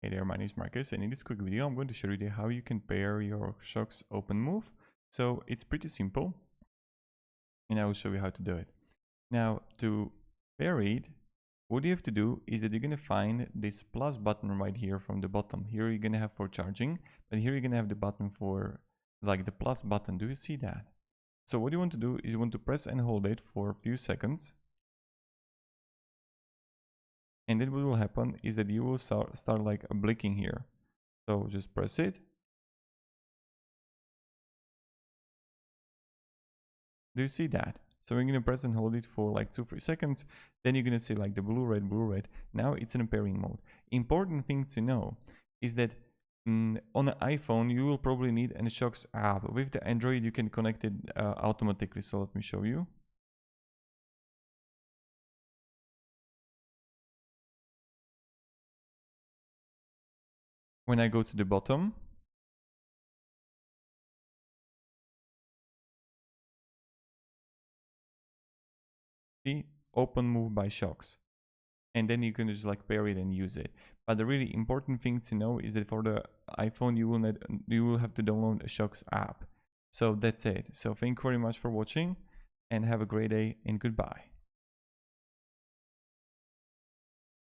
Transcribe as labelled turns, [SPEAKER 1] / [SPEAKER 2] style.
[SPEAKER 1] Hey there, my name is Marcus, and in this quick video I'm going to show you how you can pair your Shokz OpenMove. So it's pretty simple, and I will show you how to do it. Now, to pair it, what you have to do is that you're going to find this plus button right here from the bottom. Here you're going to have for charging, but here you're going to have the button for like the plus button. Do you see that? So what you want to do is you want to press and hold it for a few seconds. And then what will happen is that you will start like blinking here. So just press it. Do you see that? So we're going to press and hold it for like 2-3 seconds. Then you're going to see like the blue red. Now it's in a pairing mode. Important thing to know is that on an iPhone you will probably need a Shokz app. With the Android you can connect it automatically. So let me show you. When I go to the bottom, see OpenMove by Shokz. And then you can just like pair it and use it. But the really important thing to know is that for the iPhone you will have to download a Shokz app. So that's it. So thank you very much for watching and have a great day and goodbye.